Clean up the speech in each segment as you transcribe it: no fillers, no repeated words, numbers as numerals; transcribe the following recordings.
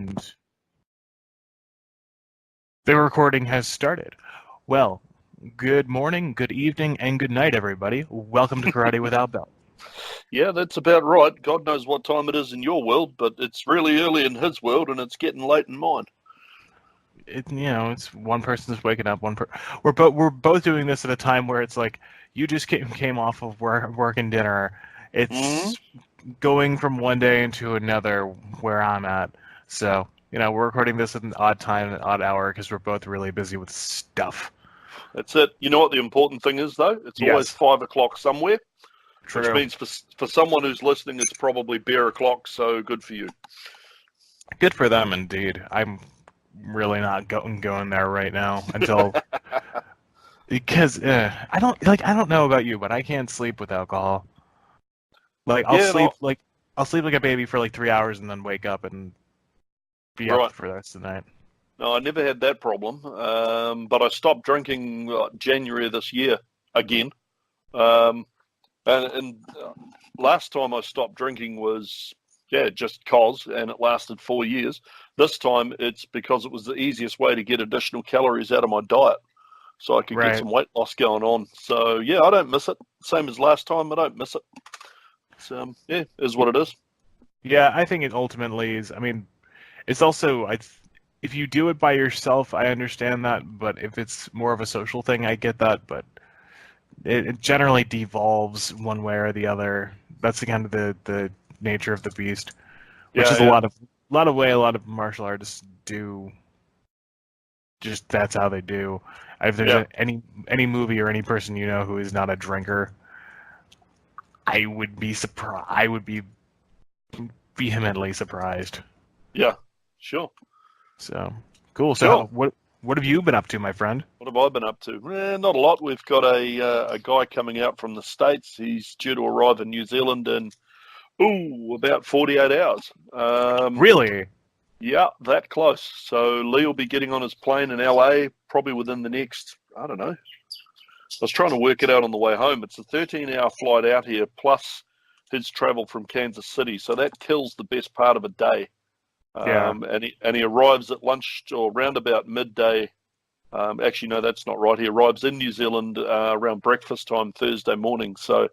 And the recording has started. Well, good morning, good evening, and good night, everybody. Welcome to Karate Without Belt. Yeah, that's about right. God knows what time it is in your world, but it's really early in his world, and it's getting late in mine. It's one person's waking up. We're both doing this at a time where it's like you just came off of work and dinner. It's going from one day into another where I'm at. So we're recording this at an odd time, an odd hour, because we're both really busy with stuff. That's it. You know what the important thing is, though? It's always 5 o'clock somewhere. True. Which means for someone who's listening, it's probably beer o'clock, so good for you. Good for them, indeed. I'm really not going there right now until because I don't know about you, but I can't sleep with alcohol. I'll sleep like a baby for like 3 hours and then wake up and be up for the rest of the night. No, I never had that problem, but I stopped drinking January of this year again. And last time I stopped drinking was, just cause, and it lasted 4 years. This time it's because it was the easiest way to get additional calories out of my diet, so I could get some weight loss going on. So, I don't miss it. Same as last time, I don't miss it. So, is what it is. Yeah, I think it ultimately is. I mean, it's also, if you do it by yourself, I understand that, but if it's more of a social thing, I get that, but it generally devolves one way or the other. That's kind of the nature of the beast, which is a lot of martial artists do. Just that's how they do. If there's any movie or any person who is not a drinker, I would be surprised. I would be vehemently surprised. Yeah, sure. So cool. So what have you been up to, my friend? What have I been up to? Not a lot. We've got a guy coming out from the States. He's due to arrive in New Zealand in, about 48 hours. Really? Yeah, that close. So Lee will be getting on his plane in LA probably within the next, I don't know. I was trying to work it out on the way home. It's a 13-hour flight out here, plus his travel from Kansas City. So that kills the best part of a day. And he arrives at lunch or round about midday. Actually, no, that's not right. He arrives in New Zealand around breakfast time Thursday morning. So,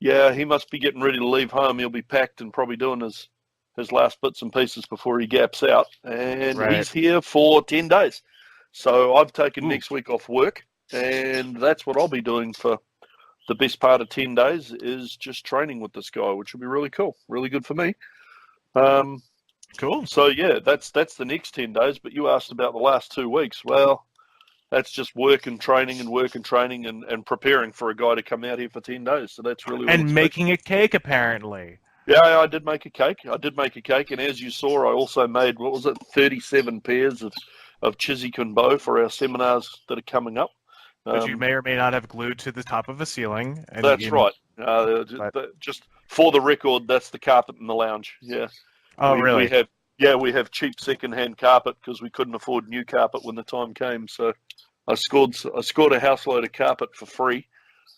he must be getting ready to leave home. He'll be packed and probably doing his last bits and pieces before he gaps out. And he's here for 10 days. So I've taken next week off work, and that's what I'll be doing for the best part of 10 days is just training with this guy, which will be really cool, really good for me. Cool. So that's the next 10 days. But you asked about the last 2 weeks. Well, that's just work and training and preparing for a guy to come out here for 10 days. So that's really and making a cake apparently. Yeah, I did make a cake. And as you saw, I also made 37 pairs of Chizikun bow for our seminars that are coming up. That you may or may not have glued to the top of a ceiling. That's right. Just for the record, that's the carpet in the lounge. Yeah. Oh, really? We have cheap second-hand carpet because we couldn't afford new carpet when the time came. So I scored a house load of carpet for free.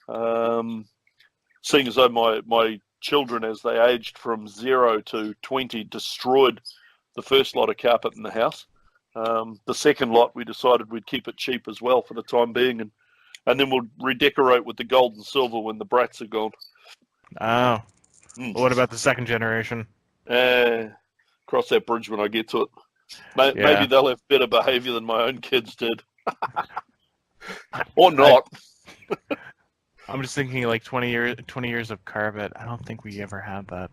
Seeing as though my children, as they aged from 0 to 20, destroyed the first lot of carpet in the house. The second lot, we decided we'd keep it cheap as well for the time being, and then we'll redecorate with the gold and silver when the brats are gone. Oh. Well, what about the second generation? Cross that bridge when I get to it. Maybe they'll have better behavior than my own kids did. Or not. I'm just thinking like 20 years of carpet. I don't think we ever had that.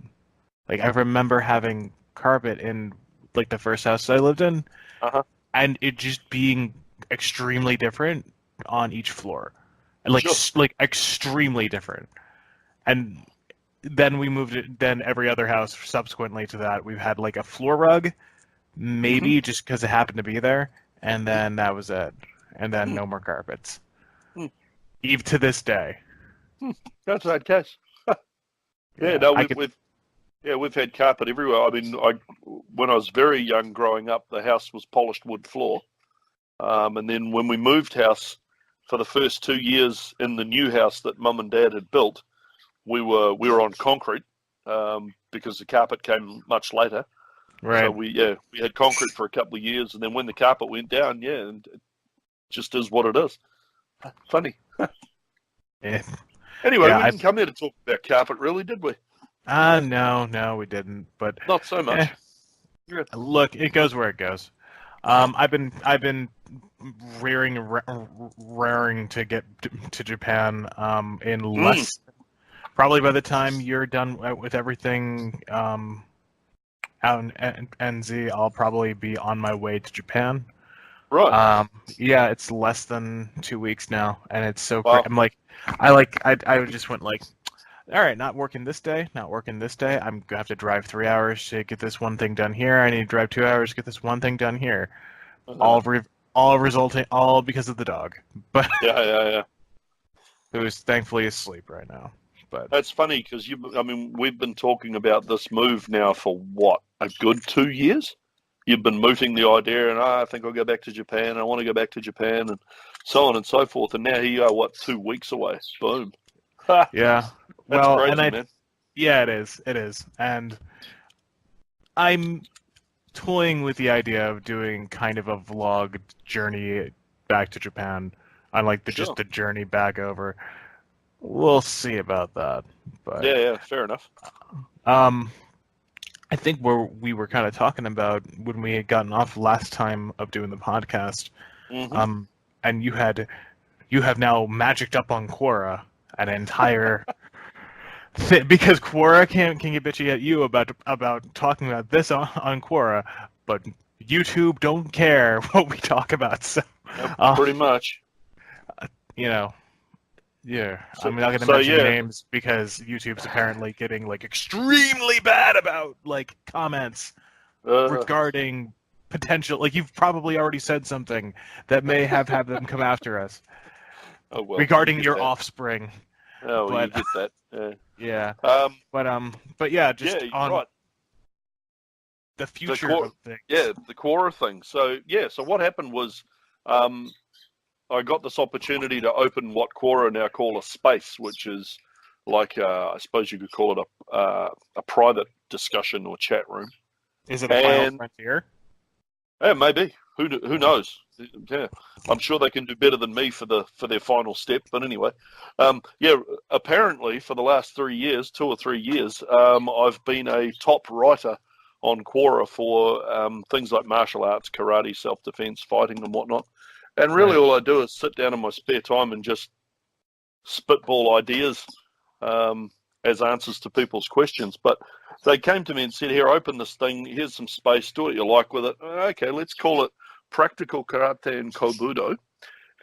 Like I remember having carpet in like the first house I lived in, and it just being extremely different on each floor, and like extremely different. And then we moved it. Then every other house subsequently to that, we've had like a floor rug, maybe just because it happened to be there, and then that was it. And then no more carpets. Even to this day. That's that case. We've had carpet everywhere. I mean, when I was very young growing up, the house was polished wood floor. And then when we moved house for the first 2 years in the new house that Mum and Dad had built, we were on concrete because the carpet came much later. Right. So we had concrete for a couple of years, and then when the carpet went down, and it just is what it is. Funny. Yeah. Anyway, Yeah, we didn't come here to talk about carpet, really, did we? No, we didn't. But Not so much. Yeah. look, it goes where it goes. I've been raring to get to Japan. In less, probably by the time you're done with everything, out in NZ, I'll probably be on my way to Japan. Right. Yeah, it's less than 2 weeks now, and it's so Wow. I'm like, I just went like, all right, not working this day, not working this day. I'm gonna have to drive 3 hours to get this one thing done here. I need to drive 2 hours to get this one thing done here. All resulting, all because of the dog. But Yeah. who's thankfully asleep right now. But That's funny because we've been talking about this move now for what, a good 2 years? You've been mooting the idea, and I think I'll go back to Japan. I want to go back to Japan, and so on and so forth. And now here you are, what, 2 weeks away? Boom. yeah, That's well, crazy, and man. yeah, it is, and I'm toying with the idea of doing kind of a vlog journey back to Japan. I like just the journey back over. We'll see about that. But Yeah, fair enough. I think where we were kind of talking about when we had gotten off last time of doing the podcast, Mm-hmm. and you have now magicked up on Quora an entire because Quora can get bitchy at you about talking about this on Quora, but YouTube don't care what we talk about. So Pretty much. Yeah, So- I'm not going to so, mention yeah. names because YouTube's apparently getting like extremely bad about like comments regarding potential. Like you've probably already said something that may have had them come after us Oh well. regarding you get your that. offspring. Oh, well, you But get that. Yeah. yeah, but yeah, just Yeah, you're on right. the future Quora- of things. Yeah, the Quora thing. So what happened was, I got this opportunity to open what Quora now call a space, which is like I suppose you could call it a private discussion or chat room. Is it a final And frontier? yeah, maybe who knows? Yeah, I'm sure they can do better than me for their final step. But anyway, apparently for the last 3 years, 2 or 3 years, I've been a top writer on Quora for things like martial arts, karate, self-defense, fighting, and whatnot. And really, Right. all I do is sit down in my spare time and just spitball ideas as answers to people's questions. But they came to me and said, "Here, open this thing. Here's some space. Do what you like with it." Okay, let's call it Practical Karate and Kobudo.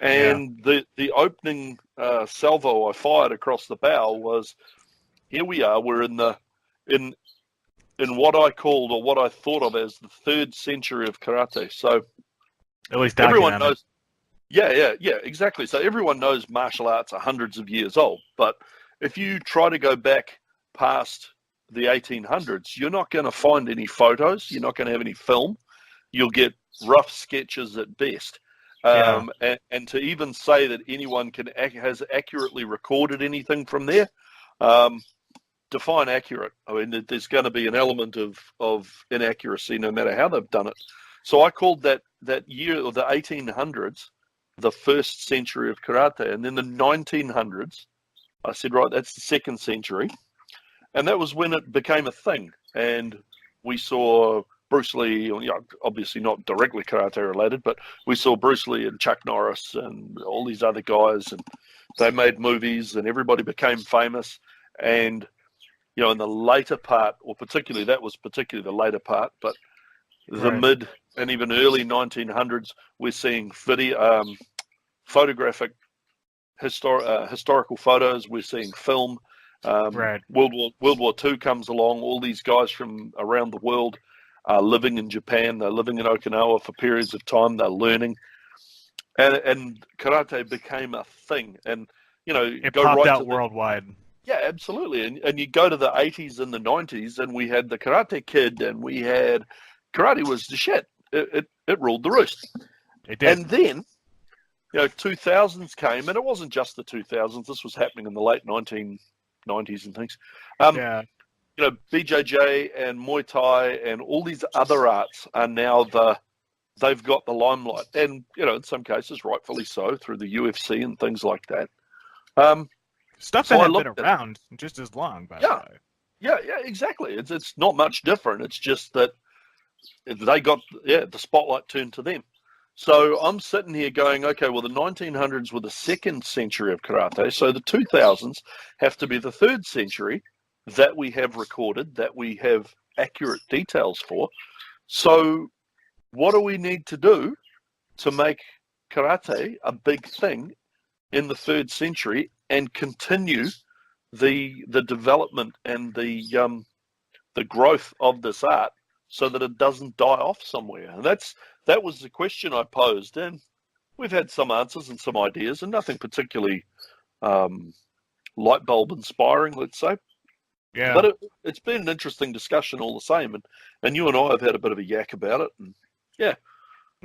And the opening salvo I fired across the bow was, here we are. We're in what I called or what I thought of as the 3rd century of karate. So At least everyone documented. knows. Yeah, exactly. So everyone knows martial arts are hundreds of years old, but if you try to go back past the 1800s, you're not going to find any photos. You're not going to have any film. You'll get rough sketches at best. And to even say that anyone has accurately recorded anything from there, define accurate. I mean, there's going to be an element of inaccuracy no matter how they've done it. So I called that year of the 1800s the 1st century of karate, and then the 1900s, I said, right, that's the 2nd century, and that was when it became a thing. And we saw Bruce Lee, obviously not directly karate related, but we saw Bruce Lee and Chuck Norris and all these other guys, and they made movies, and everybody became famous. And in the later part, or particularly the later part, but the mid and even early 1900s, we're seeing photographic historical photos. We're seeing film. World War II comes along. All these guys from around the world are living in Japan. They're living in Okinawa for periods of time. They're learning, and karate became a thing. And It go popped right out to worldwide. Yeah, absolutely. And you go to the 80s and the 90s, and we had the Karate Kid, and we had karate was the shit. It ruled the roost. It did. And then 2000s came, and it wasn't just the 2000s. This was happening in the late 1990s and things. BJJ and Muay Thai and all these other arts are now they've got the limelight, and in some cases rightfully so through the UFC and things like that. Stuff So that I had been looked at around just as long, by the Yeah. way. Yeah, exactly. It's not much different. It's just that they got the spotlight turned to them. So I'm sitting here going, okay, well the 1900s were the second century of karate, so the 2000s have to be the third century that we have recorded, that we have accurate details for. So what do we need to do to make karate a big thing in the third century and continue the development and the growth of this art so that it doesn't die off somewhere? And that was the question I posed, and we've had some answers and some ideas, and nothing particularly light bulb inspiring, let's say. Yeah. But it's been an interesting discussion all the same, and you and I have had a bit of a yak about it, and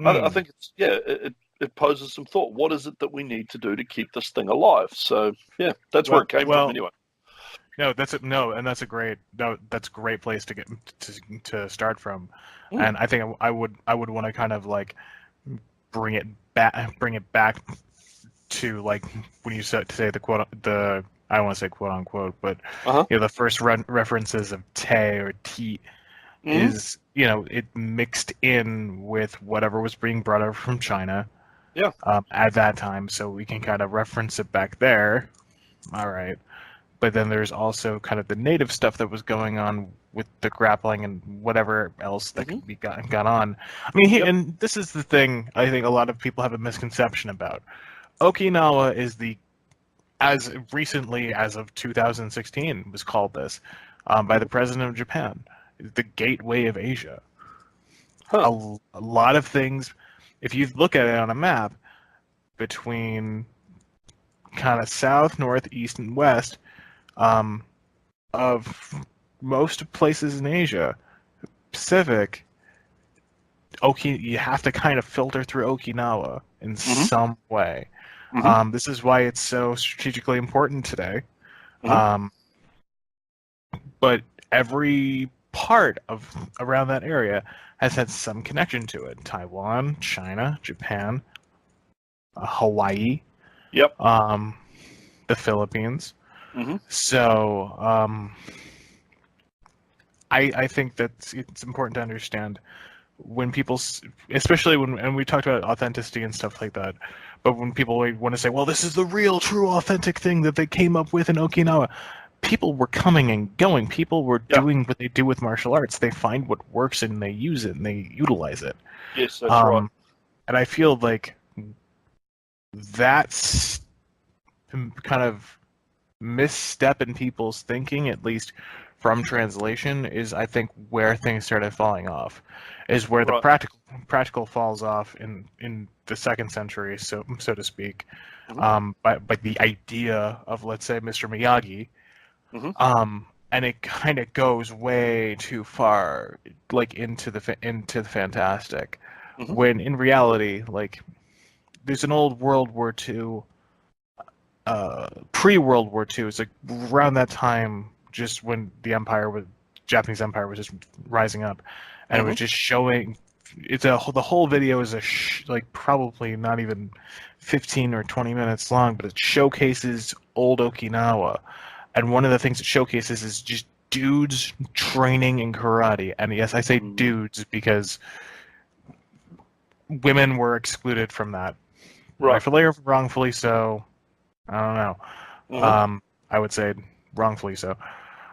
I think it poses some thought. What is it that we need to do to keep this thing alive? So that's where it came from anyway. No, that's a great place to get to start from, and I think I would want to kind of like bring it back to like when you say the I don't want to say quote unquote, but the first references of te or ti is it mixed in with whatever was being brought over from China at that time, so we can kind of reference it back there. All right. But then there's also kind of the native stuff that was going on with the grappling and whatever else that could be got on. I mean, and this is the thing I think a lot of people have a misconception about. Okinawa is as recently as of 2016 was called this by the president of Japan, the gateway of Asia. A lot of things, if you look at it on a map, between kind of south, north, east, and west, of most places in Asia, Pacific, you have to kind of filter through Okinawa in some way. This is why it's so strategically important today. But every part of around that area has had some connection to it. Taiwan, China, Japan, Hawaii, the Philippines. So I think that it's important to understand when people, especially and we talked about authenticity and stuff like that, but when people want to say, well, this is the real, true, authentic thing that they came up with in Okinawa, people were coming and going. People were doing what they do with martial arts. They find what works and they use it and they utilize it. Yes, that's right. And I feel like that's kind of misstep in people's thinking, at least from translation, is I think where things started falling off, is where the practical falls off in the second century, so to speak, by the idea of, let's say, Mr. Miyagi, and it kind of goes way too far, like into the fantastic, when in reality, like, there's an old World War II. Pre-World War II, it's like around that time, just when the Japanese Empire was just rising up, and it was just showing. The whole video is like probably not even 15 or 20 minutes long, but it showcases old Okinawa, and one of the things it showcases is just dudes training in karate. And yes, I say dudes because women were excluded from that, rightfully or wrongfully so. I don't know. I would say wrongfully so.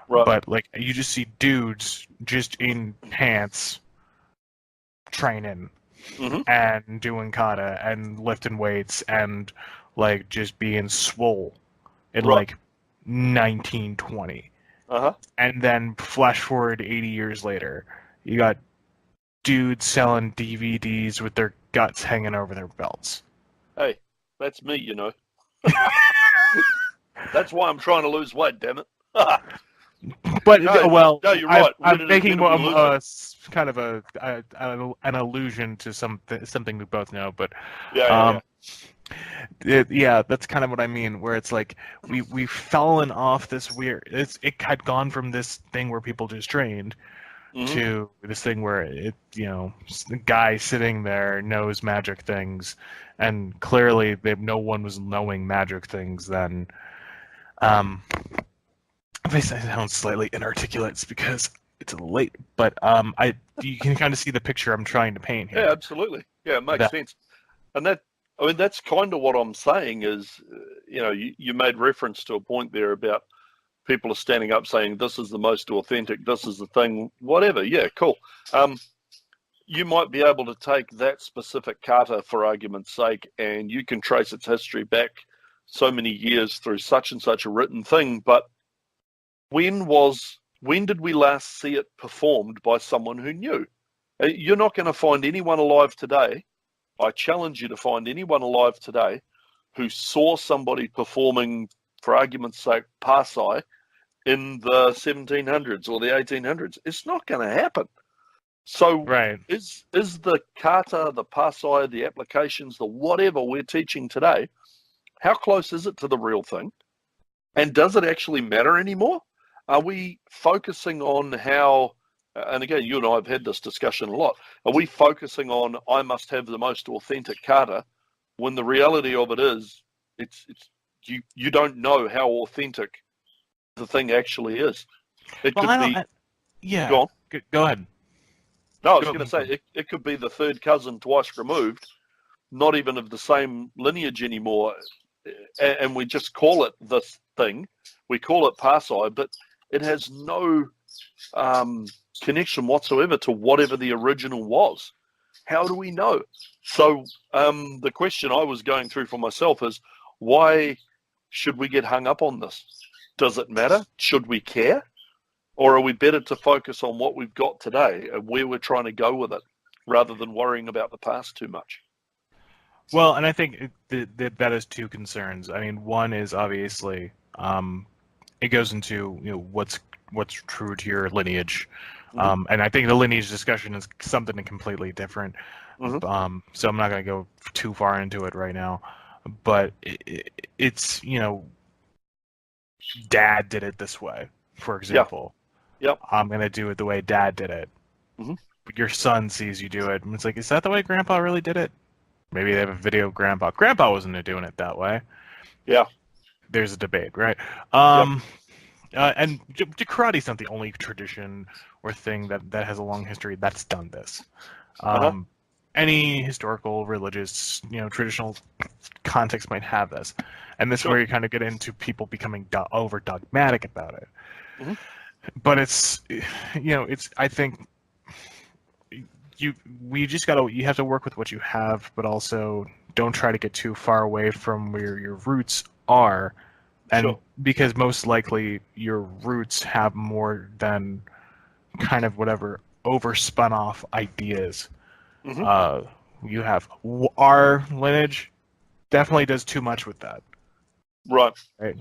But like, you just see dudes just in pants training and doing kata and lifting weights and like just being swole in like 1920. And then flash forward 80 years later, you got dudes selling DVDs with their guts hanging over their belts. Hey, that's me, you know. That's why I'm trying to lose weight, damn it. But no, you're right. I'm making kind of an allusion to something we both know. But Yeah, that's kind of what I mean. Where it's like we've fallen off this weird. It had gone from this thing where people just trained Hmm. to this thing where the guy sitting there knows magic things, and clearly no one was knowing magic things then. Um, if I sound slightly inarticulate, it's because it's a little late, but you can kind of see the picture I'm trying to paint Yeah, here. absolutely. Yeah, it makes That sense. And I mean, that's kind of what I'm saying is, you made reference to a point there about people are standing up saying this is the most authentic, this is the thing, whatever. Yeah, cool. Um, you might be able to take that specific kata, for argument's sake, and you can trace its history back so many years through such and such a written thing. But when did we last see it performed by someone who knew? You're not going to find anyone alive today. I challenge you to find anyone alive today who saw somebody performing, for argument's sake, Pasai in the 1700s or the 1800s. It's not going to happen. So right. is the kata, the Pasai, the applications, the whatever we're teaching today, how close is it to the real thing? And does it actually matter anymore? Are we focusing on how, and again, you and I have had this discussion a lot, are we focusing on I must have the most authentic kata when the reality of it is it's you don't know how authentic the thing actually is. It Well, could I don't. be, go Yeah, on. go ahead. No, I was Go. going to say it could be the third cousin twice removed, not even of the same lineage anymore, and we just call it this thing. We call it Pasai, but it has no connection whatsoever to whatever the original was. How do we know? So the question I was going through for myself is, why should we get hung up on this? Does it matter? Should we care? Or are we better to focus on what we've got today and where we're trying to go with it rather than worrying about the past too much? Well, and I think that is two concerns. I mean, one is obviously it goes into what's true to your lineage, Mm-hmm. and I think the lineage discussion is something completely different. Mm-hmm. So I'm not going to go too far into it right now, but it's Dad did it this way, for Yeah. example. Yep. I'm going to do it the way Dad did it. Mm-hmm. But your son sees you do it, and it's like, is that the way Grandpa really did it? Maybe they have a video of Grandpa. Grandpa wasn't doing it that way. Yeah. There's a debate, right? Yep. And karate's not the only tradition or thing that has a long history that's done this. Uh-huh. Any historical, religious, traditional context might have this, and this is Sure. where you kind of get into people becoming over dogmatic about it. Mm-hmm. But I think you have to work with what you have, but also don't try to get too far away from where your roots are, and Sure. because most likely your roots have more than kind of whatever overspun off ideas. Mm-hmm. You have our lineage definitely does too much with that, Right. right?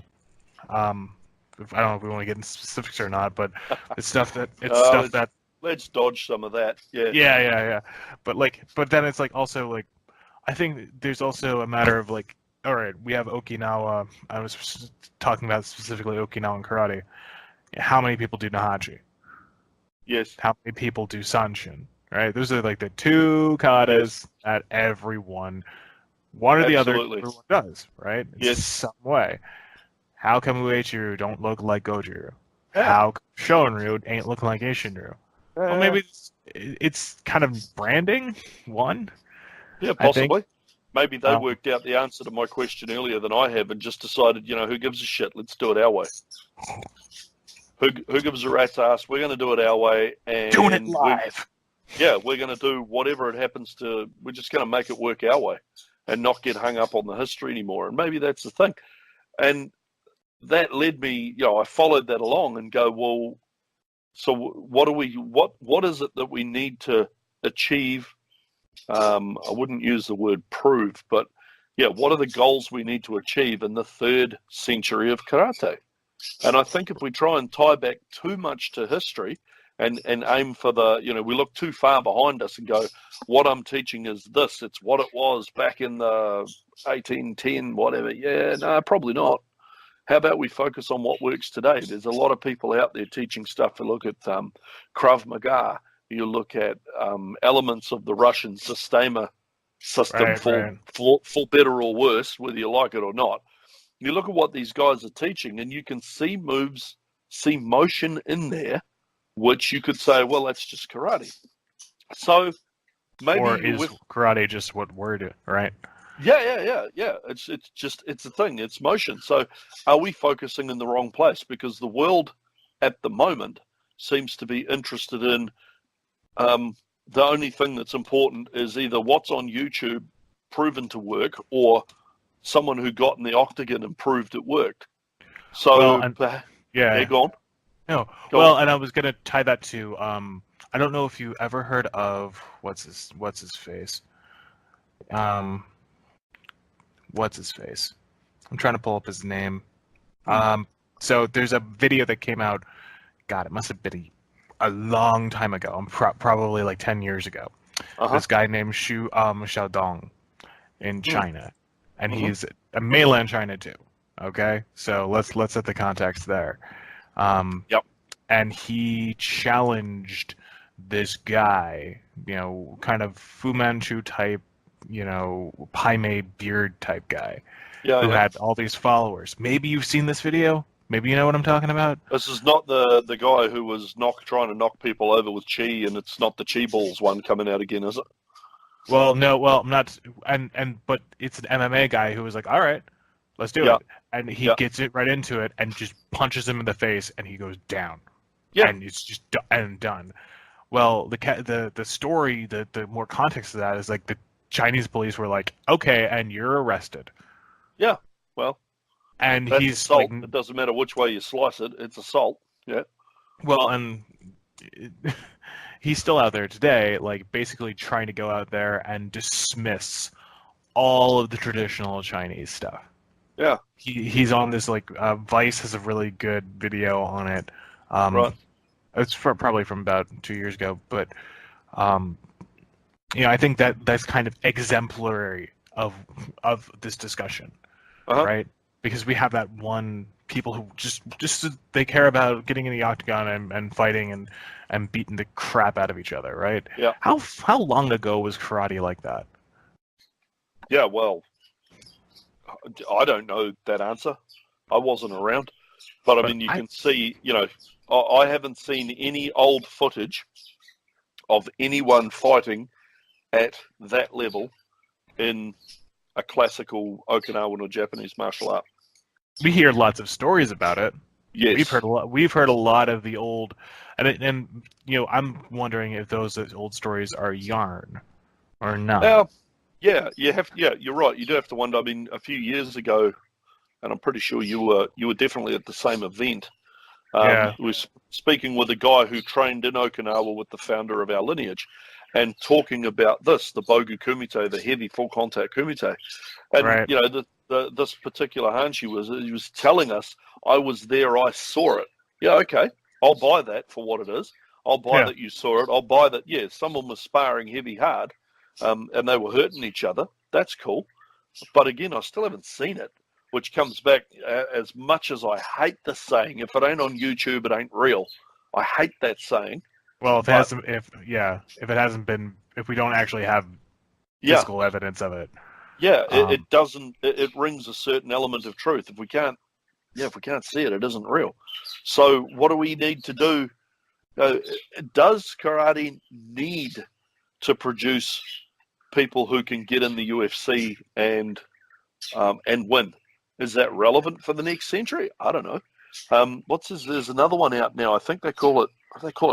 Um, I don't know if we want to get into specifics or not, but it's stuff that Let's dodge some of that. Yeah. yeah. But then it's like also like I think there's also a matter of like, all right, we have Okinawa. I was talking about specifically Okinawan karate. How many people do Nahachi? Yes. How many people do Sanshin? Right? Those are like the two katas Yes. that one or the other, Absolutely. everyone does, right? It's Yes. some way. How come Uechiru don't look like Gojiru? Yeah. How come Shoenryu ain't looking like Ishinryu? Well, maybe it's kind of branding, one. Yeah, I think. possibly. Maybe they worked out the answer to my question earlier than I have and just decided, who gives a shit? Let's do it our way. Who gives a rat's ass? We're going to do it our way. And Doing it live. We're going to do whatever it happens to. We're just going to make it work our way and not get hung up on the history anymore. And maybe that's the thing. And that led me, I followed that along and go, well, so what is it that we need to achieve? I wouldn't use the word prove, but what are the goals we need to achieve in the 3rd century of karate? And I think if we try and tie back too much to history and aim for the, we look too far behind us and go, what I'm teaching is this. It's what it was back in the 1810, whatever. Yeah, no, probably not. How about we focus on what works today? There's a lot of people out there teaching stuff. You look at Krav Maga. You look at elements of the Russian Systema system for better or worse, whether you like it or not. You look at what these guys are teaching, and you can see moves, see motion in there, which you could say, well, that's just karate. So maybe or is karate just what we're doing, right? Yeah. It's a thing. It's motion. So are we focusing in the wrong place? Because the world at the moment seems to be interested in the only thing that's important is either what's on YouTube proven to work or someone who got in the octagon and proved it worked. So yeah, go on. No, well, and I was gonna tie that to I don't know if you ever heard of what's his face. What's his face? I'm trying to pull up his name. So there's a video that came out. God, it must have been a long time ago. Probably like 10 years ago. This guy named Xiaodong in China, and he's a mainland China too. Okay, so let's set the context there. And he challenged this guy, kind of Fu Manchu type, Pai Mei beard type guy, who had all these followers. Maybe you've seen this video. Maybe you know what I'm talking about. This is not the guy who was trying to knock people over with chi, and it's not the chi balls one coming out again, is it? Well, no. Well, I'm not. But it's an MMA guy who was like, "All right, let's do it," and he gets it right into it and just punches him in the face, and he goes down. And it's just done. Well, the story, the more context of that is like the Chinese police were like, okay, and you're arrested. Yeah, well, and that's he's assault. like, it doesn't matter which way you slice it; it's assault. Yeah. Well, and he's still out there today, like basically trying to go out there and dismiss all of the traditional Chinese stuff. Yeah. He's on this like Vice has a really good video on it. Right. It's probably from about 2 years ago, but I think that's kind of exemplary of this discussion, right? Because we have that one people who just they care about getting in the octagon and fighting and beating the crap out of each other, right? Yeah. How long ago was karate like that? Yeah, well, I don't know that answer. I wasn't around, but I mean, you can see, I haven't seen any old footage of anyone fighting at that level in a classical Okinawan or Japanese martial art. We hear lots of stories about it. Yes, we've heard a lot of the old, and I'm wondering if those old stories are yarn or not. Yeah, you're right. You do have to wonder. I mean, a few years ago, and I'm pretty sure you were definitely at the same event. We were speaking with a guy who trained in Okinawa with the founder of our lineage, and talking about the Bogu Kumite, the heavy full contact Kumite, and this particular Hanshi he was telling us, I was there, I saw it. Yeah, okay, I'll buy that for what it is. I'll buy that you saw it. I'll buy that. Yeah, someone was sparring heavy hard, and they were hurting each other. That's cool, but again, I still haven't seen it. Which comes back, as much as I hate the saying, if it ain't on YouTube, it ain't real. I hate that saying. Well, if we don't actually have physical evidence of it. Yeah, it doesn't. It rings a certain element of truth. If we can't see it, it isn't real. So, what do we need to do? Does karate need to produce people who can get in the UFC and win? Is that relevant for the next century? I don't know. There's another one out now. I think they call it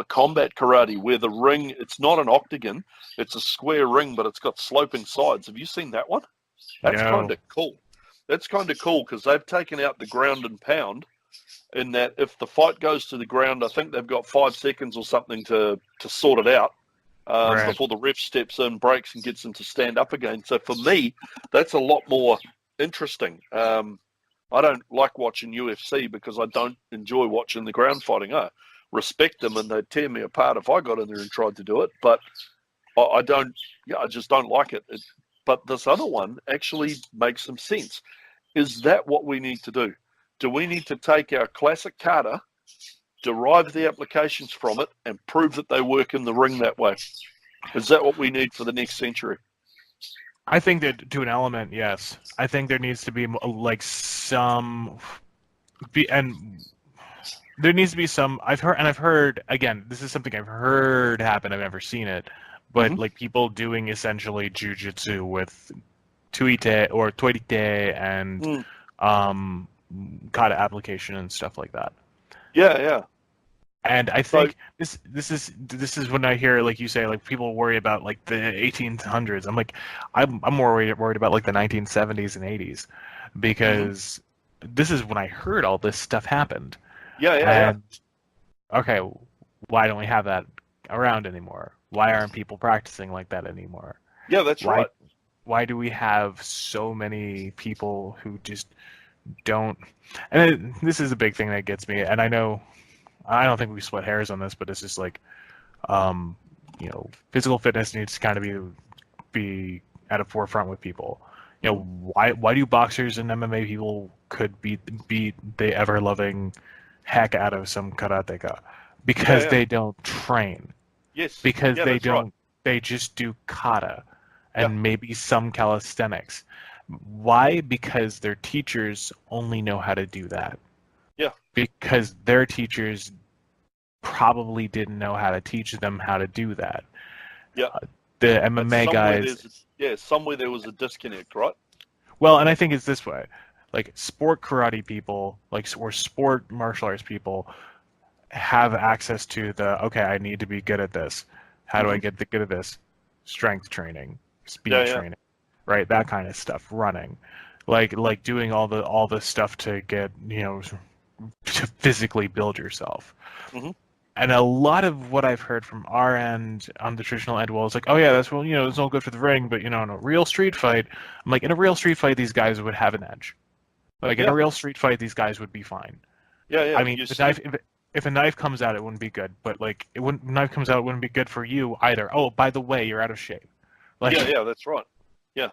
combat karate, where the ring, it's not an octagon, it's a square ring, but it's got sloping sides. Have you seen that one? That's kind of cool. That's kind of cool because they've taken out the ground and pound, in that if the fight goes to the ground, I think they've got 5 seconds or something to sort it out before the ref steps in, breaks, and gets them to stand up again. So for me, that's a lot more interesting. I don't like watching UFC because I don't enjoy watching the ground fighting. respect them and they'd tear me apart if I got in there and tried to do it. But I don't, yeah, I just don't like it. But this other one actually makes some sense. Is that what we need to do? Do we need to take our classic kata, derive the applications from it, and prove that they work in the ring that way? Is that what we need for the next century? I think that to an element, yes. I think there needs to be like and there needs to be some. I've heard again. This is something I've heard happen. I've never seen it, but like people doing essentially jujitsu with tuite or toirite and kata application and stuff like that. Yeah. And I think this is when I hear, like you say, like people worry about like the 1800s. I'm like, I'm more worried about like the 1970s and 80s, because this is when I heard all this stuff happened. Yeah. Okay, why don't we have that around anymore? Why aren't people practicing like that anymore? Yeah, that's right. Why do we have so many people who just don't? And this is a big thing that gets me. And I know, I don't think we split hairs on this, but it's just like, physical fitness needs to kind of be at a forefront with people. You know, why do boxers and MMA people could beat the ever loving heck out of some karateka? Because they don't train. Yes. Because they don't. Right. They just do kata and maybe some calisthenics. Why? Because their teachers only know how to do that. Yeah. Because their teachers probably didn't know how to teach them how to do that. Yeah. The MMA guys. Somewhere there was a disconnect, right? Well, and I think it's this way. Like sport karate people, or sport martial arts people have access to I need to be good at this. How do I get good at this? Strength training, speed training, right? That kind of stuff. Running, like doing all the stuff to get, to physically build yourself. And a lot of what I've heard from our end on the traditional end, it's like, oh yeah, that's it's all good for the ring, but in a real street fight, I'm like, in a real street fight, these guys would have an edge. Like in a real street fight, these guys would be fine. Yeah. I mean, if a knife comes out, it wouldn't be good. But like, it wouldn't be good for you either. Oh, by the way, you're out of shape. Yeah, that's right. Yeah,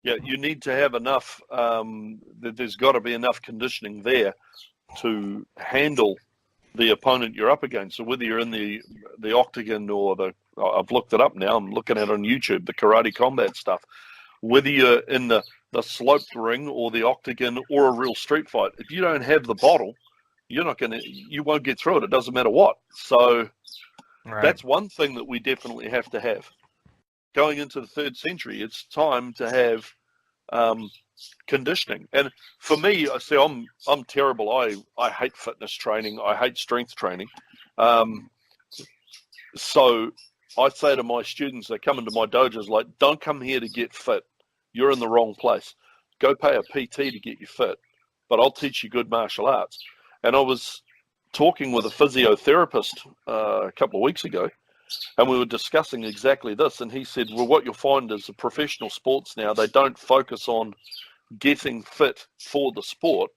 you need to have enough. There's got to be enough conditioning there to handle the opponent you're up against. So whether you're in the octagon or I've looked it up now. I'm looking at it on YouTube, the karate combat stuff. Whether you're in the sloped ring or the octagon or a real street fight, if you don't have the bottle, you won't get through it. It doesn't matter what. So that's one thing that we definitely have to have. Going into the 3rd century, it's time to have conditioning. And for me, I see I'm terrible. I hate fitness training. I hate strength training. So I say to my students that come into my dojos, like, don't come here to get fit. You're in the wrong place. Go pay a PT to get you fit, but I'll teach you good martial arts. And I was talking with a physiotherapist a couple of weeks ago, and we were discussing exactly this. And he said, well, what you'll find is the professional sports now, they don't focus on getting fit for the sport.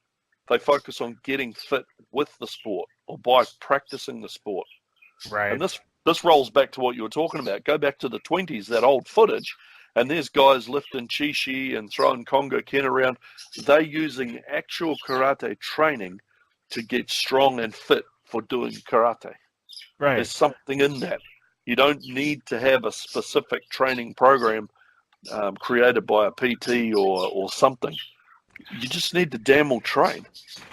They focus on getting fit with the sport or by practicing the sport. Right. And this rolls back to what you were talking about. Go back to the 20s, that old footage, and there's guys lifting chi-chi and throwing Congo Ken around. They're using actual karate training to get strong and fit for doing karate. Right. There's something in that. You don't need to have a specific training program created by a PT or something. You just need to damn well train.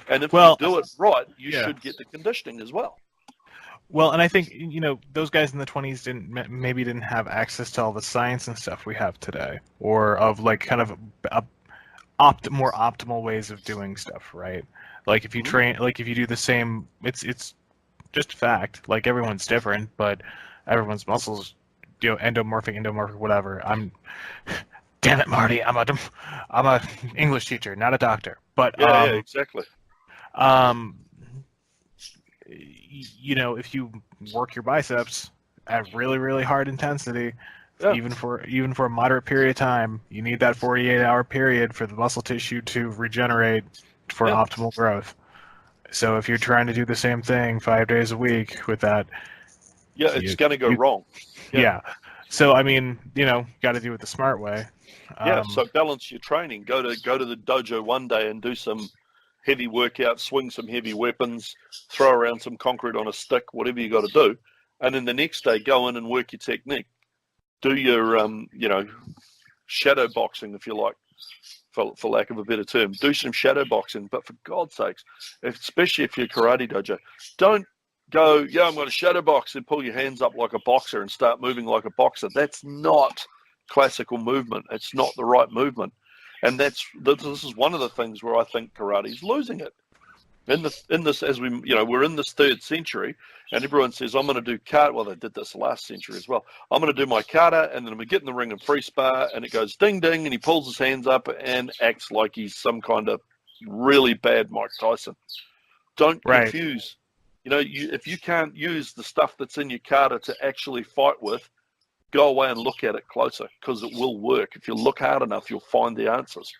And if you do it right, you should get the conditioning as well. Well, and I think, those guys in the 20s didn't have access to all the science and stuff we have today, or of like kind of more optimal ways of doing stuff, right? Like if you train, like if you do the same, it's just a fact. Like everyone's different, but everyone's muscles, endomorphic, whatever. Damn it, Marty, I'm a English teacher, not a doctor. But yeah, exactly. If you work your biceps at really, really hard intensity, even for a moderate period of time, you need that 48-hour period for the muscle tissue to regenerate for optimal growth. So if you're trying to do the same thing 5 days a week with that, Yeah, it's you, going to go you wrong. yeah. So I mean, got to do it the smart way. Yeah, so balance your training. Go to the dojo one day and do some heavy workout, swing some heavy weapons, throw around some concrete on a stick, whatever you got to do, and then the next day go in and work your technique. Do your shadow boxing, if you like, for lack of a better term. Do some shadow boxing, but for God's sakes, especially if you're karate dojo, don't go, yeah, I'm going to shadow box and pull your hands up like a boxer and start moving like a boxer. That's not classical movement. It's not the right movement. And this is one of the things where I think karate is losing it. In this, as we're in this 3rd century, and everyone says, I'm going to do kata. Well, they did this last century as well. I'm going to do my kata, and then I'm going to get in the ring and free spar, and it goes ding ding, and he pulls his hands up and acts like he's some kind of really bad Mike Tyson. Don't right. confuse. If you can't use the stuff that's in your kata to actually fight with, go away and look at it closer, because it will work. If you look hard enough, you'll find the answers.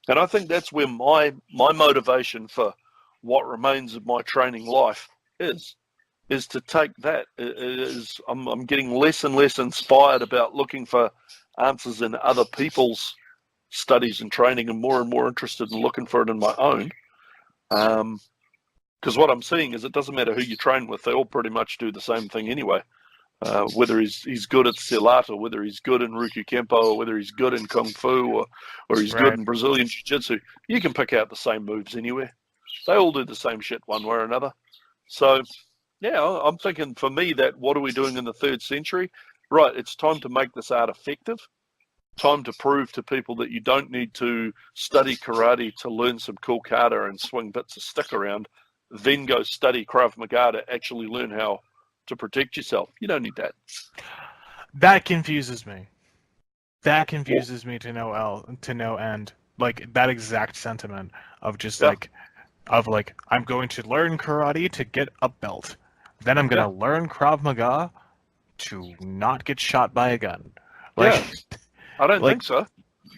And I think that's where my motivation for what remains of my training life is to take that. I'm getting less and less inspired about looking for answers in other people's studies and training, and more interested in looking for it in my own. Because what I'm seeing is it doesn't matter who you train with, they all pretty much do the same thing anyway. Whether he's good at Silat, or whether he's good in Ryukyu Kempo, or whether he's good in Kung Fu, or he's good in Brazilian Jiu-Jitsu, you can pick out the same moves anywhere. They all do the same shit one way or another. So, yeah, I'm thinking for me that what are we doing in the 3rd century? Right, it's time to make this art effective. Time to prove to people that you don't need to study karate to learn some cool kata and swing bits of stick around, then go study Krav Maga to actually learn how to protect yourself. You don't need that. That confuses me. That confuses me to no end. Like that exact sentiment of just I'm going to learn karate to get a belt. Then I'm going to learn Krav Maga to not get shot by a gun. I don't think so.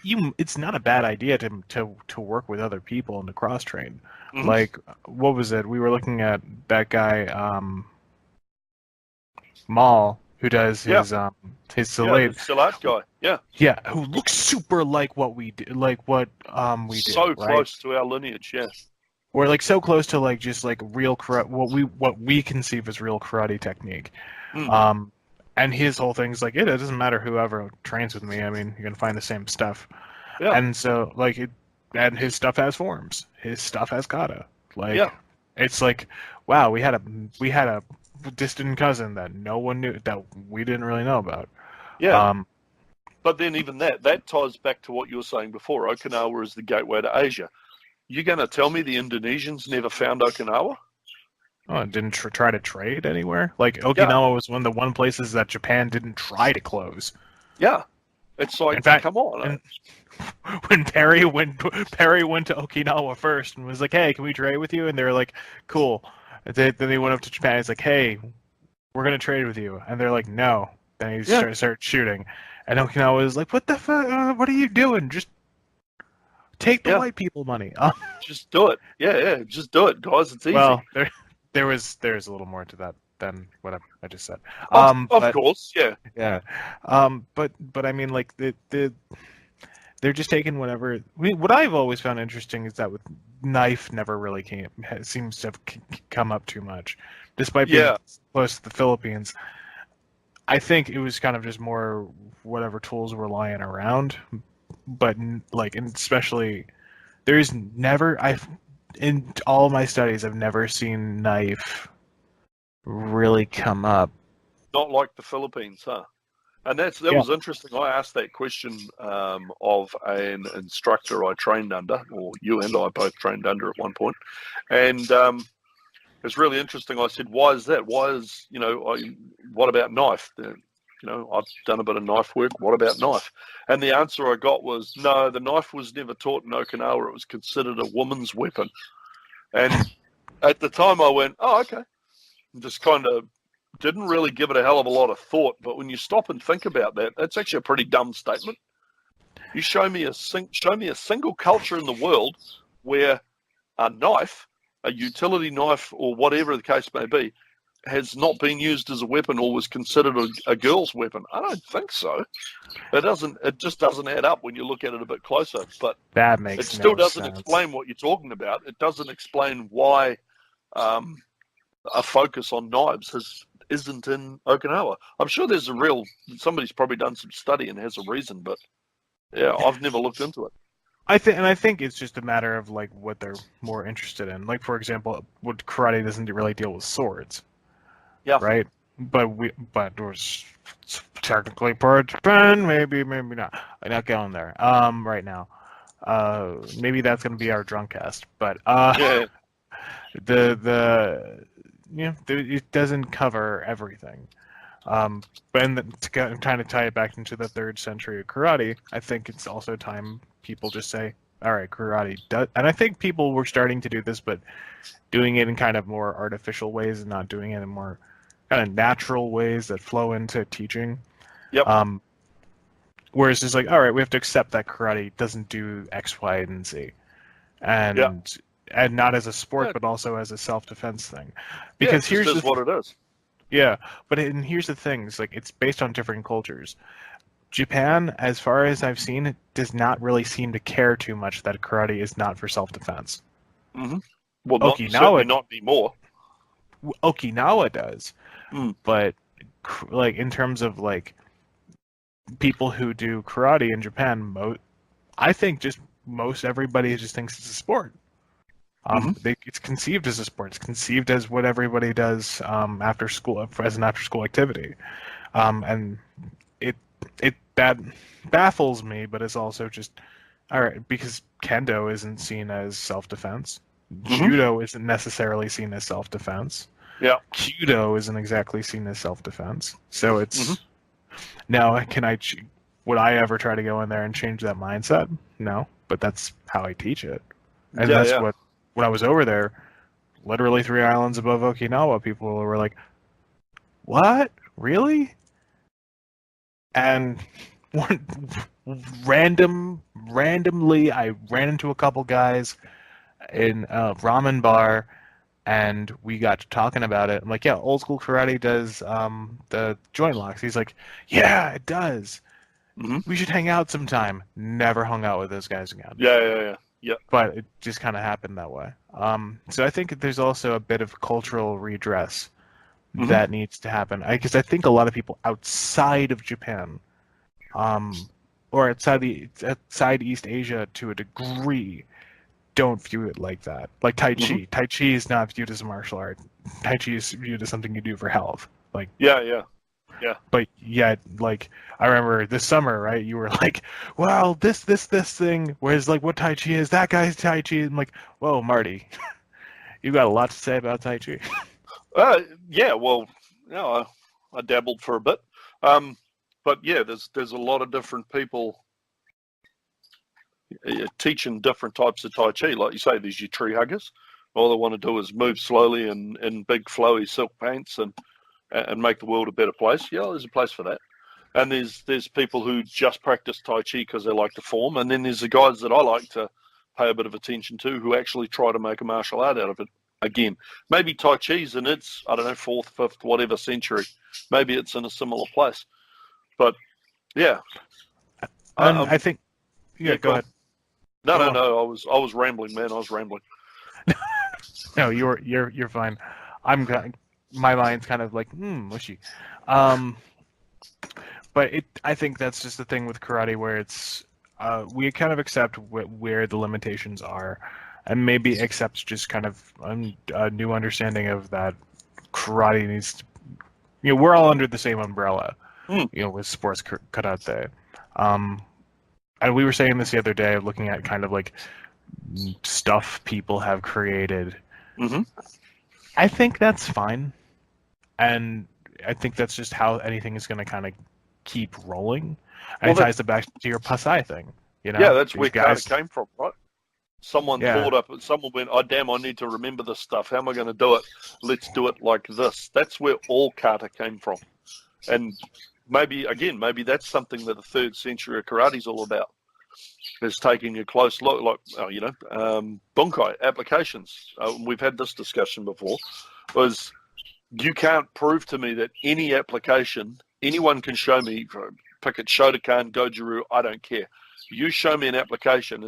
It's not a bad idea to work with other people and to cross train. Mm-hmm. Like, what was it? We were looking at that guy, Maul, who does his Silat. The Silat guy. Yeah, who looks super like what we do, we do. So close to our lineage, yeah. We're like so close to like just like real karate, what we conceive as real karate technique. And his whole thing's like, it doesn't matter whoever trains with me. I mean, you're gonna find the same stuff. Yeah. And so and his stuff has forms. His stuff has kata. It's like, wow, we had a distant cousin that no one knew, that we didn't really know about. Yeah. But then even that ties back to what you were saying before. Okinawa is the gateway to Asia. You're going to tell me the Indonesians never found Okinawa? Oh, it didn't try to trade anywhere? Like, Okinawa was one of the one places that Japan didn't try to close. Yeah. It's like, in fact, come on. When Perry went to Okinawa first and was like, hey, can we trade with you? And they were like, cool. Then they went up to Japan. He's like, hey, we're going to trade with you. And they're like, no. Then he started shooting. And Okinawa was like, what the fuck? What are you doing? Just take the white people money. Just do it. Yeah. Just do it, guys. It's easy. Well, there's a little more to that than what I just said. Of course, yeah. Yeah. But I mean, like, they're just taking whatever. What I've always found interesting is that with knife never really seems to have come up too much, despite being close to the Philippines. I think it was kind of just more whatever tools were lying around, but like, and especially there's never in all of my studies I've never seen knife really come up. Not like the Philippines, huh? And that was interesting. I asked that question of an instructor I trained under, or you and I both trained under at one point. And it's really interesting. I said, why is that? What about knife? I've done a bit of knife work. What about knife? And the answer I got was, no, the knife was never taught in Okinawa. It was considered a woman's weapon. And at the time I went, oh, okay. And just kind of didn't really give it a hell of a lot of thought. But when you stop and think about that, that's actually a pretty dumb statement. You show me a single culture in the world where a knife a utility knife or whatever the case may be has not been used as a weapon or was considered a girl's weapon? I don't think so. It just doesn't add up when you look at it a bit closer. But That makes it still no doesn't sense. explain what you're talking about. It doesn't explain why a focus on knives isn't in Okinawa. I'm sure there's somebody's probably done some study and has a reason, but yeah, I've never looked into it. I think it's just a matter of like what they're more interested in. Like for example, what karate doesn't really deal with swords. Yeah. Right. But was technically part of Japan, maybe not. I'm not going there. Right now. Maybe that's gonna be our drunk cast. But Yeah. it doesn't cover everything. And to kind of tie it back into the 3rd century of karate, I think it's also time people just say, all right, karate does, and I think people were starting to do this, but doing it in kind of more artificial ways and not doing it in more kind of natural ways that flow into teaching. Yep. Whereas it's like, all right, we have to accept that karate doesn't do X, Y, and Z, and not as a sport, but also as a self-defense thing. Because here's what it is. Yeah, but here's the thing: it's like it's based on different cultures. Japan, as far as I've seen, does not really seem to care too much that karate is not for self-defense. Mm-hmm. Well, certainly not anymore. Okinawa does, Mm. but like in terms of like people who do karate in Japan, I think just most everybody just thinks it's a sport. It's conceived as a sport. It's conceived as what everybody does after school as an after-school activity, and that baffles me. But it's also just all right because kendo isn't seen as self-defense. Judo isn't necessarily seen as self-defense. Yeah. Kyudo isn't exactly seen as self-defense. So it's now would I ever try to go in there and change that mindset? No, but that's how I teach it, and that's what. When I was over there, literally 3 islands above Okinawa, people were like, "What? Really?" And randomly, I ran into a couple guys in a ramen bar, and we got to talking about it. I'm like, "Yeah, old school karate does the joint locks." He's like, "Yeah, it does. We should hang out sometime." Never hung out with those guys again. Yeah. But it just kind of happened that way. So I think there's also a bit of cultural redress that needs to happen. Because I think a lot of people outside of Japan, or outside East Asia to a degree, don't view it like that. Like Tai Chi. Tai Chi is not viewed as a martial art. Tai Chi is viewed as something you do for health. Like Yeah. But yet, like, I remember this summer, right? You were like, well, this thing, whereas, like, what Tai Chi is, that guy's Tai Chi. I'm like, whoa, Marty, you got a lot to say about Tai Chi. Yeah, well, I dabbled for a bit. But yeah, there's a lot of different people teaching different types of Tai Chi. Like you say, there's your tree huggers. All they want to do is move slowly in big flowy silk pants and make the world a better place. Yeah, there's a place for that. And there's people who just practice Tai Chi because they like the form. And then there's the guys that I like to pay a bit of attention to who actually try to make a martial art out of it. Again, maybe Tai Chi's in its, 4th, 5th, whatever century. Maybe it's in a similar place. But, yeah. I think... Yeah, go ahead. No. I was rambling, man. I was rambling. No, you're fine. My mind's kind of like mushy. But I think that's just the thing with karate where it's we kind of accept where the limitations are, and maybe accept just kind of a new understanding of that karate needs to. We're all under the same umbrella. With sports karate. And we were saying this the other day, looking at kind of like stuff people have created. I think that's fine. And I think that's just how anything is going to kind of keep rolling. And it ties it back to your Pasai thing. Yeah, that's where kata came from, right? Someone went, oh, damn, I need to remember this stuff. How am I going to do it? Let's do it like this. That's where all kata came from. And maybe that's something that the 3rd century of karate is all about. is taking a close look, like bunkai applications. We've had this discussion before. Was you can't prove to me that any application anyone can show me. Pick it Shotokan, Goju-Ryu, I don't care. You show me an application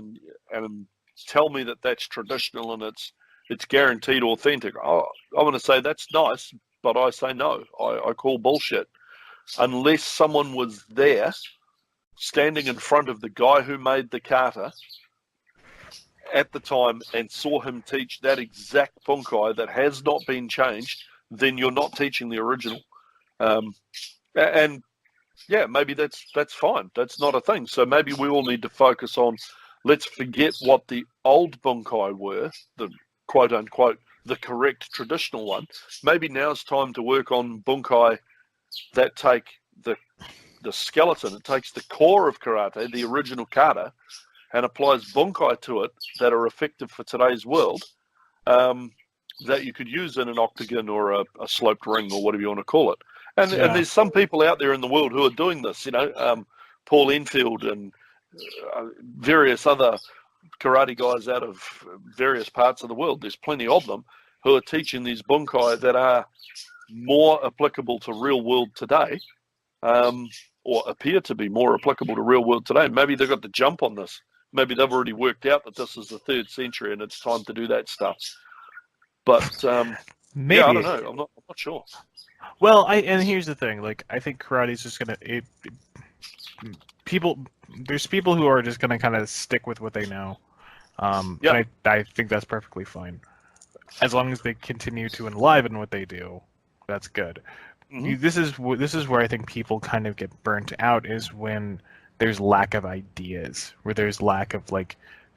and tell me that that's traditional and it's guaranteed authentic. Oh, I want to say that's nice, but I say no. I call bullshit. Unless someone was there, standing in front of the guy who made the kata at the time and saw him teach that exact bunkai that has not been changed, then you're not teaching the original. And yeah, maybe that's fine. That's not a thing. So maybe we all need to focus on, let's forget what the old bunkai were, the quote unquote, the correct traditional one. Maybe now's time to work on bunkai that take the skeleton, it takes the core of karate, the original kata, and applies bunkai to it that are effective for today's world, that you could use in an octagon or a sloped ring or whatever you want to call it. And there's some people out there in the world who are doing this, Paul Enfield and various other karate guys out of various parts of the world. There's plenty of them who are teaching these bunkai that are more applicable to real world today, or appear to be more applicable to real world today. Maybe they've got the jump on this. Maybe they've already worked out that this is the 3rd century and it's time to do that stuff. But maybe I don't know. I'm not sure. Well, and here's the thing. Like, I think karate's just gonna There's people who are just gonna kind of stick with what they know. And I think that's perfectly fine, as long as they continue to enliven what they do. That's good. Mm-hmm. This is where I think people kind of get burnt out, is when there's lack of ideas, where there's lack of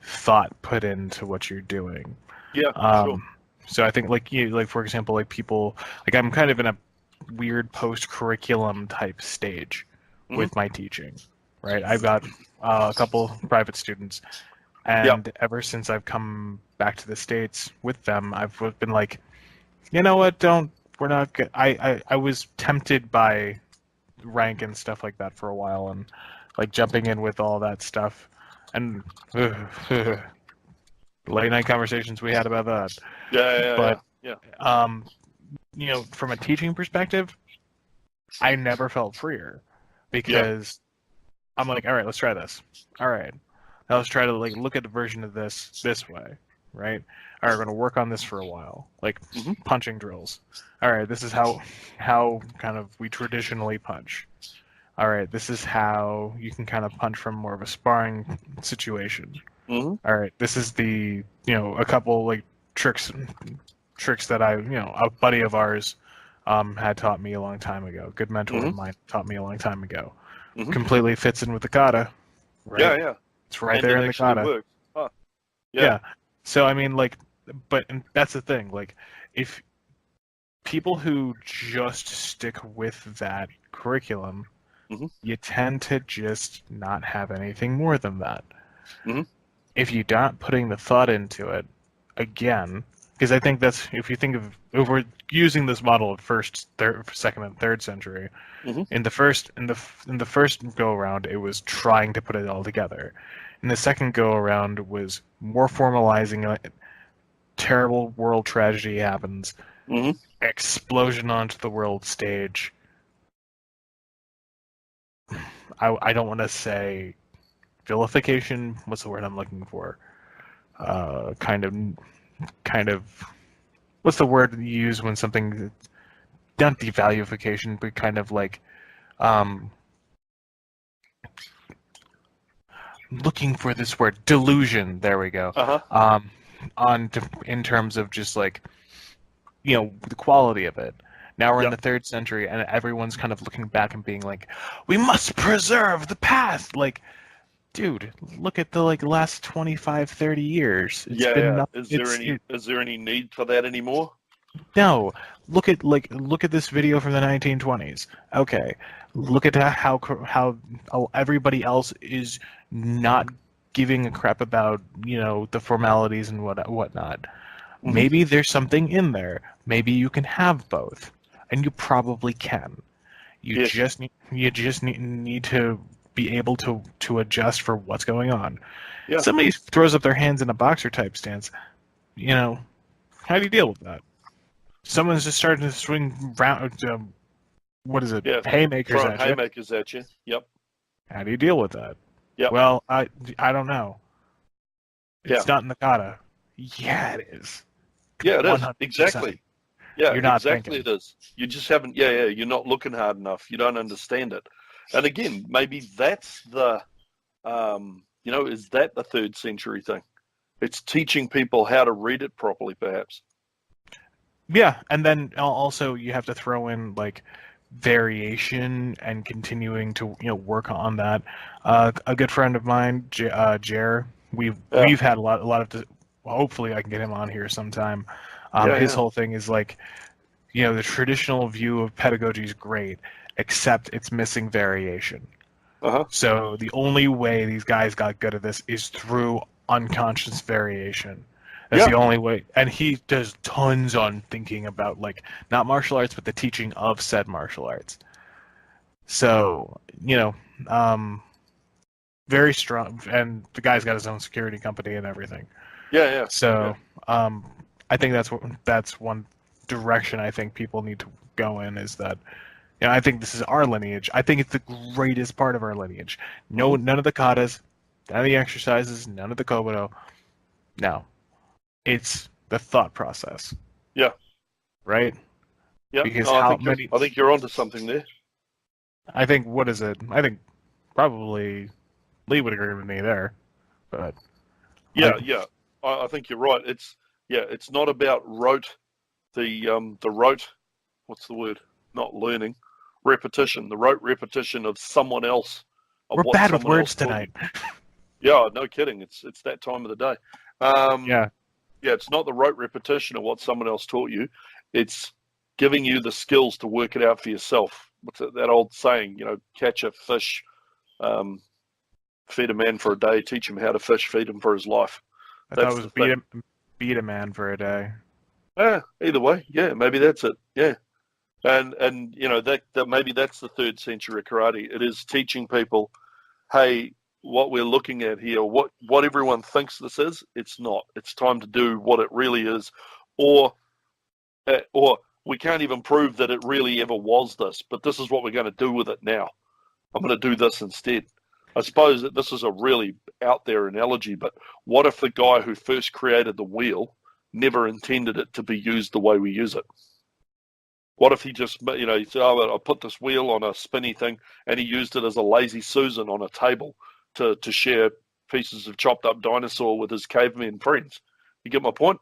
thought put into what you're doing. Yeah, sure. So I think for example, people, I'm kind of in a weird post-curriculum type stage with my teaching, right? I've got a couple private students, and ever since I've come back to the States with them, I've been like, you know what, we're not good. I was tempted by rank and stuff like that for a while, and jumping in with all that stuff, and late night conversations we had about that. But from a teaching perspective, I never felt freer, because I'm like, all right, let's try this. All right, now let's try to look at the version of this way, right? All right, we're gonna work on this for a while, punching drills. All right, this is how kind of we traditionally punch. All right, this is how you can kind of punch from more of a sparring situation. All right, this is the a couple tricks that a buddy of ours had taught me a long time ago. Good mentor of mine taught me a long time ago. Completely fits in with the kata. Right? Yeah. It's right there in the kata. Works. Huh. Yeah. So I mean, but that's the thing. If people who just stick with that curriculum, you tend to just not have anything more than that. If you're not putting the thought into it, again, because I think that's, if we're using this model of first, second, and third century, in the first go around, it was trying to put it all together. In the second go around, was more formalizing it. Terrible world tragedy happens. Explosion onto the world stage. I don't want to say vilification. What's the word I'm looking for? Kind of. What's the word you use when something, not devaluification, but kind of looking for this word, delusion. There we go. In terms of just the quality of it. Now we're in the third century, and everyone's kind of looking back and being like, we must preserve the past. Dude, look at the last 25, 30 years. Is there any need for that anymore? No. Look at this video from the 1920s. Okay. Look at how everybody else is not giving a crap about, the formalities and whatnot. Maybe there's something in there. Maybe you can have both. And you probably can. You just need to be able to adjust for what's going on. Yeah. Somebody throws up their hands in a boxer type stance, how do you deal with that? Someone's just starting to swing round. What is it? Yeah. Haymakers Throwing at you. haymakers at you. Yep. How do you deal with that? Yep. Well, I don't know. It's Yeah. not in the kata. Yeah, it is. Yeah, it is. 100%. Exactly. Yeah, You're not exactly thinking. it is. You just haven't, you're not looking hard enough. You don't understand it. And again, maybe that's the, is that the 3rd century thing? It's teaching people how to read it properly, perhaps. Yeah, and then also you have to throw in like variation and continuing to work on that. A good friend of mine, Jer, we've had a lot of. Hopefully, I can get him on here sometime. His whole thing is like, the traditional view of pedagogy is great, except it's missing variation. So the only way these guys got good at this is through unconscious variation. That's the only way. And he does tons on thinking about, like, not martial arts, but the teaching of said martial arts. So, very strong. And the guy's got his own security company and everything. Yeah. So, I think that's one direction I think people need to go in, is that, I think this is our lineage. I think it's the greatest part of our lineage. None of the katas, none of the exercises, none of the kobudo. No. It's the thought process. Yeah. Right? Yeah. Because I think you're onto something there. I think, what is it? I think probably Lee would agree with me there. But yeah. I think you're right. It's not about rote, the rote, what's the word? Not learning, repetition, the rote repetition of someone else. We're bad with words tonight. Yeah, no kidding. It's that time of the day. Yeah, it's not the rote repetition of what someone else taught you. It's giving you the skills to work it out for yourself. What's that old saying? Catch a fish, feed a man for a day, teach him how to fish, feed him for his life. I thought it was beat a man for a day. Either way, maybe that's it. Yeah. And that maybe that's the 3rd century karate. It is teaching people, hey, what we're looking at here, what everyone thinks this is, it's not. It's time to do what it really is, or we can't even prove that it really ever was this, but this is what we're going to do with it now. I'm going to do this instead. I suppose that this is a really out there analogy, but what if the guy who first created the wheel never intended it to be used the way we use it? What if he just, he said, I'll put this wheel on a spinny thing, and he used it as a lazy Susan on a table to share pieces of chopped up dinosaur with his caveman friends. You get my point?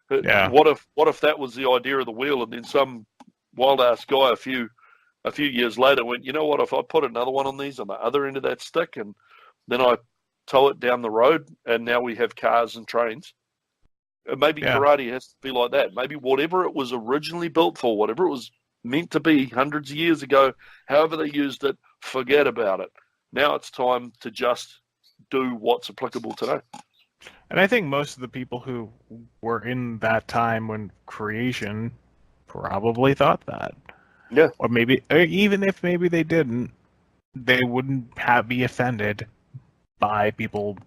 Yeah. What if that was the idea of the wheel, and then some wild ass guy a few years later went, you know what? If I put another one on these on the other end of that stick, and then I tow it down the road, and now we have cars and trains. Maybe karate has to be like that. Maybe whatever it was originally built for, whatever it was meant to be hundreds of years ago, however they used it, forget about it. Now it's time to just do what's applicable today. And I think most of the people who were in that time when creation probably thought that. Yeah. Or even if maybe they didn't, they wouldn't be offended by people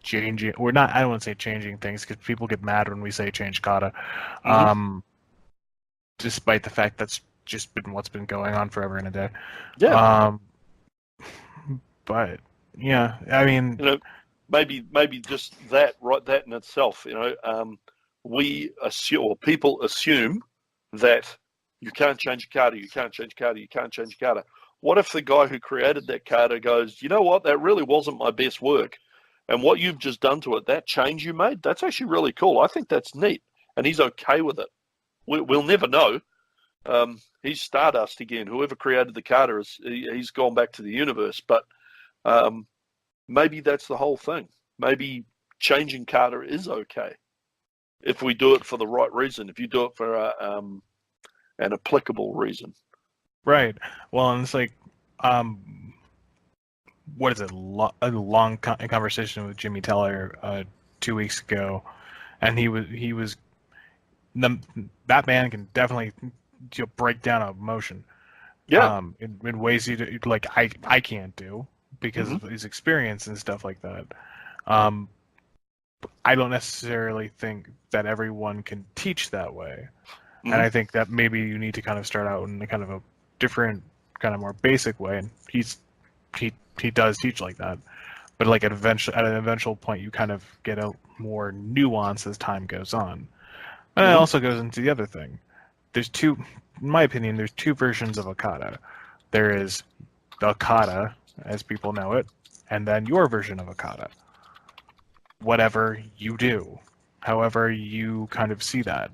changing, or not. I don't want to say changing things, because people get mad when we say change kata. Despite the fact that's just been what's been going on forever and a day. Yeah. But yeah, I mean, maybe just that, right? That in itself, we assume, or people assume, that you can't change kata, you can't change kata, you can't change kata. What if the guy who created that kata goes, you know what, that really wasn't my best work, and what you've just done to it, that change you made, that's actually really cool. I think that's neat, and he's okay with it. We'll never know. He's Stardust again. Whoever created the kata, he's gone back to the universe. But maybe that's the whole thing. Maybe changing kata is okay if we do it for the right reason. If you do it for an applicable reason. Right. Well, and it's like, what is it? A long conversation with Jimmy Teller 2 weeks ago, and he was that man can definitely break down a motion. Yeah. In ways you like I can't do, because of his experience and stuff like that. I don't necessarily think that everyone can teach that way. And I think that maybe you need to kind of start out in a kind of a different, kind of more basic way. And he does teach like that. But like at an eventual point, you kind of get a more nuance as time goes on. And it also goes into the other thing. There's two, in my opinion, there's two versions of a kata. There is the kata, as people know it, and then your version of a kata. Whatever you do, however you kind of see that,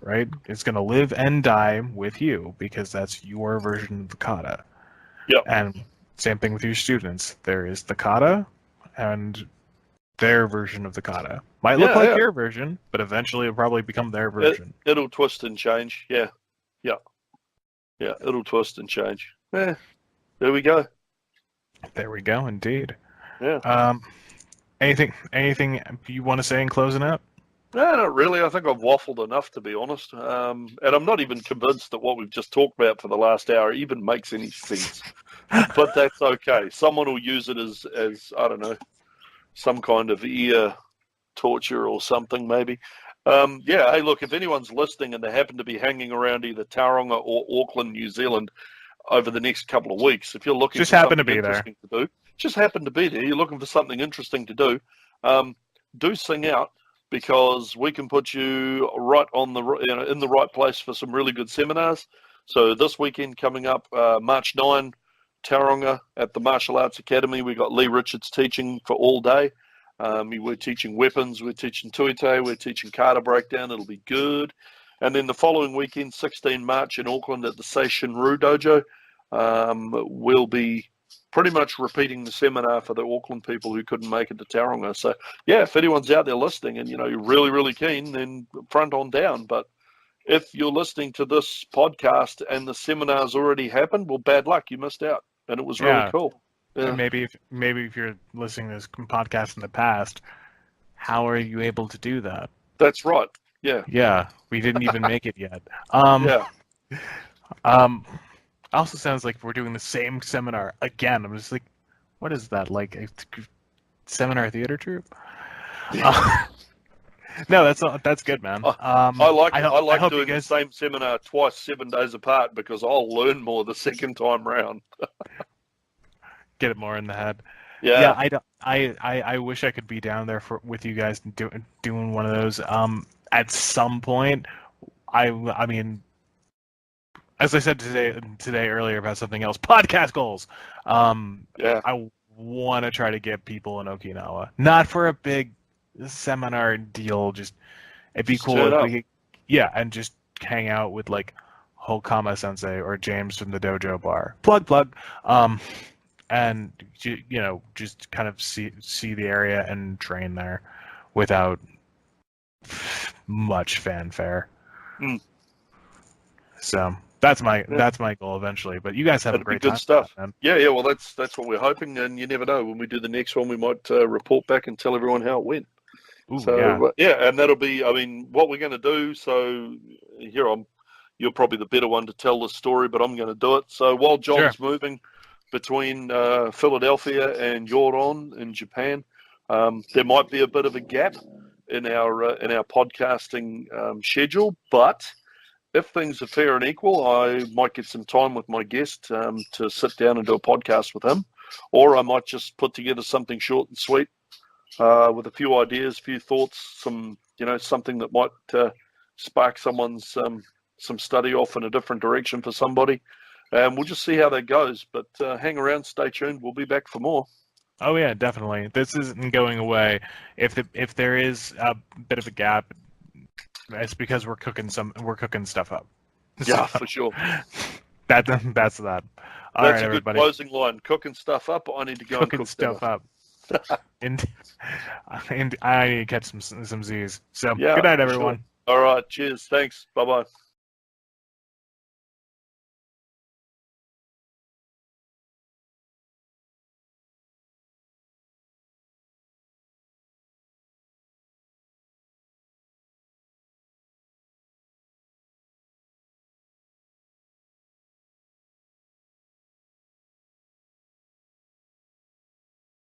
right? It's going to live and die with you because that's your version of the kata. Yep. And same thing with your students. There is the kata and their version of the kata. Might look like your version, but eventually it'll probably become their version. It'll twist and change. Yeah. It'll twist and change. Yeah. There we go. There we go, indeed. Yeah. Anything you want to say in closing up? No, not really. I think I've waffled enough, to be honest. And I'm not even convinced that what we've just talked about for the last hour even makes any sense. But that's okay. Someone will use it as I don't know, some kind of ear torture or something, maybe. Hey, look, if anyone's listening and they happen to be hanging around either Tauranga or Auckland, New Zealand over the next couple of weeks, if you're looking just for happen something to be interesting to do, just happen to be there, you're looking for something interesting to do, do sing out, because we can put you right on in the right place for some really good seminars. So this weekend coming up, March 9, Tauranga at the Martial Arts Academy, we got Lee Richards teaching for all day. We're teaching weapons, we're teaching tuite, we're teaching kata breakdown. It'll be good. And then the following weekend, 16 March in Auckland at the Seishin Ryu Dojo, we'll be pretty much repeating the seminar for the Auckland people who couldn't make it to Tauranga. So, yeah, if anyone's out there listening and, you're really, really keen, then front on down. But if you're listening to this podcast and the seminar's already happened, well, bad luck. You missed out. And it was really cool. Yeah. And maybe if you're listening to this podcast in the past, how are you able to do that? That's right. Yeah. Yeah, we didn't even make it yet. Also sounds like we're doing the same seminar again. I'm just like, what is that, like a seminar theater troupe? No, that's good, man. I like doing the same seminar twice, 7 days apart, because I'll learn more the second time round. Get it more in the head. Yeah. I wish I could be down there with you guys doing one of those. At some point, I mean, as I said today earlier about something else, podcast goals. I want to try to get people in Okinawa, not for a big seminar deal. Just it'd be cool if we could, and just hang out with like Hokama Sensei or James from the dojo bar. Plug. And just kind of see the area and train there without much fanfare. So that's my goal eventually. But you guys have a great good time. Stuff. Man. Yeah. Well, that's what we're hoping, and you never know. When we do the next one, we might report back and tell everyone how it went. Ooh, so and that'll be. I mean, what we're going to do. So here you're probably the better one to tell the story, but I'm going to do it. So while John's moving between Philadelphia and Yoron in Japan, there might be a bit of a gap in our podcasting schedule, but if things are fair and equal, I might get some time with my guest to sit down and do a podcast with him, or I might just put together something short and sweet with a few ideas, few thoughts, some something that might spark someone's some study off in a different direction for somebody. And we'll just see how that goes. But hang around, stay tuned. We'll be back for more. Oh yeah, definitely. This isn't going away. If there is a bit of a gap, it's because we're cooking stuff up. Yeah, for sure. That's that. All right, a good everybody. Closing line. Cooking stuff up. I need to go cooking and cook stuff up. and I need to catch some Z's. So good night, everyone. Sure. All right. Cheers. Thanks. Bye bye.